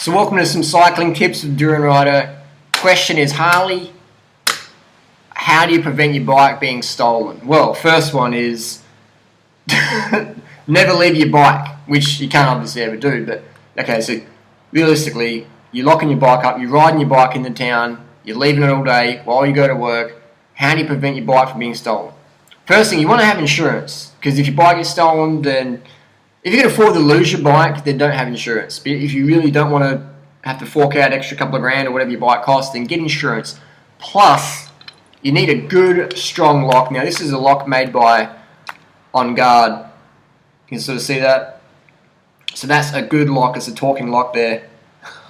So welcome to some cycling tips with Durianrider. Question is, Harley, how do you prevent your bike being stolen? Well, first one is never leave your bike, which you can't obviously ever do, but okay, so realistically, you're locking your bike up, you're riding your bike into town, you're leaving it all day while you go to work. How do you prevent your bike from being stolen? First thing, you want to have insurance, because if your bike gets stolen, then if you can afford to lose your bike, then don't have insurance. But if you really don't want to have to fork out extra couple of grand or whatever your bike costs, then get insurance. Plus, you need a good, strong lock. Now, this is a lock made by On Guard. You can sort of see that. So that's a good lock. It's a talking lock there.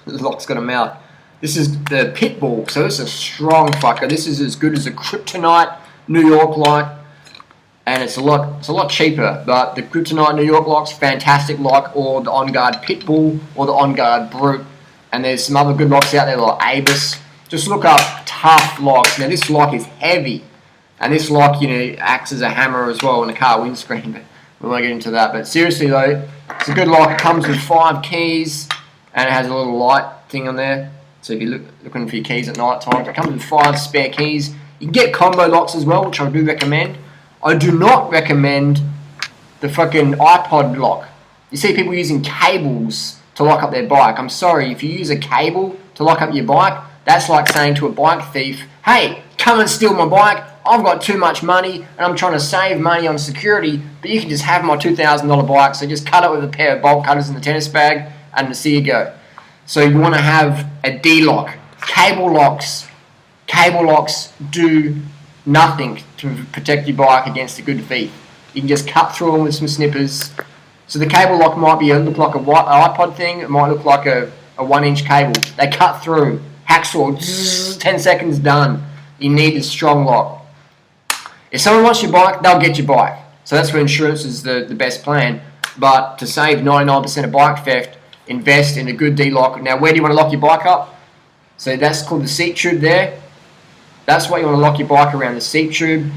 The lock's got a mouth. This is the Pitbull, so it's a strong fucker. This is as good as a Kryptonite New York lock. And it's a lot cheaper, but the Kryptonite New York lock's fantastic lock, or the On Guard Pitbull, or the On Guard Brute. And there's some other good locks out there like Abus. Just look up tough locks. Now this lock is heavy, and this lock, acts as a hammer as well in the car windscreen. But we won't get into that. But seriously though, it's a good lock. It comes with 5 keys, and it has a little light thing on there. So if you're looking for your keys at night time, it comes with 5 spare keys. You can get combo locks as well, which I do recommend. I do not recommend the fucking iPod lock. You see people using cables to lock up their bike. I'm sorry, if you use a cable to lock up your bike, that's like saying to a bike thief, hey, come and steal my bike. I've got too much money and I'm trying to save money on security, but you can just have my $2,000 bike, so just cut it with a pair of bolt cutters in the tennis bag and see you go. So you want to have a D-lock. Cable locks do nothing to protect your bike against a good thief. You can just cut through them with some snippers. So the cable lock might look like an iPod thing. It might look like a 1-inch cable. They cut through. Hacksaw, 10 seconds done. You need a strong lock. If someone wants your bike, they'll get your bike. So that's where insurance is the best plan. But to save 99% of bike theft, invest in a good D-lock. Now, where do you want to lock your bike up? So that's called the seat tube there. That's why you want to lock your bike around the seat tube,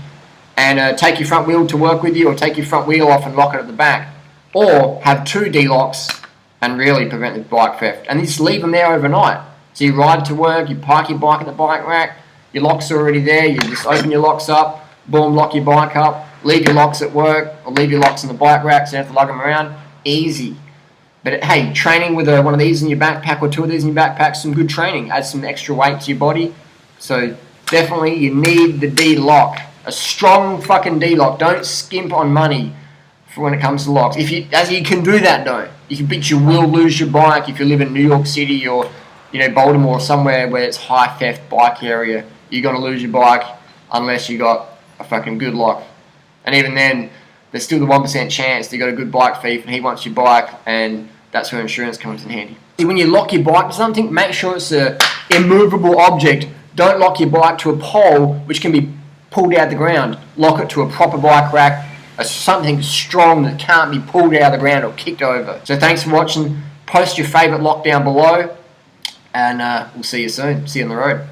and take your front wheel to work with you, or take your front wheel off and lock it at the back. Or have 2 D-locks and really prevent the bike theft. And just leave them there overnight. So you ride to work, you park your bike at the bike rack, your locks are already there, you just open your locks up, boom, lock your bike up, leave your locks at work, or leave your locks in the bike rack so you don't have to lug them around. Easy. But hey, training with one of these in your backpack or 2 of these in your backpack, some good training. Add some extra weight to your body. So definitely, you need the D-lock. A strong fucking D-lock. Don't skimp on money for when it comes to locks. You can do that though. You will lose your bike if you live in New York City or Baltimore, somewhere where it's high theft bike area. You're gonna lose your bike unless you got a fucking good lock. And even then, there's still the 1% chance that you got a good bike thief and he wants your bike, and that's where insurance comes in handy. When you lock your bike to something, make sure it's an immovable object. Don't lock your bike to a pole which can be pulled out of the ground. Lock it to a proper bike rack, something strong that can't be pulled out of the ground or kicked over. So thanks for watching. Post your favourite lock down below, and we'll see you soon. See you on the road.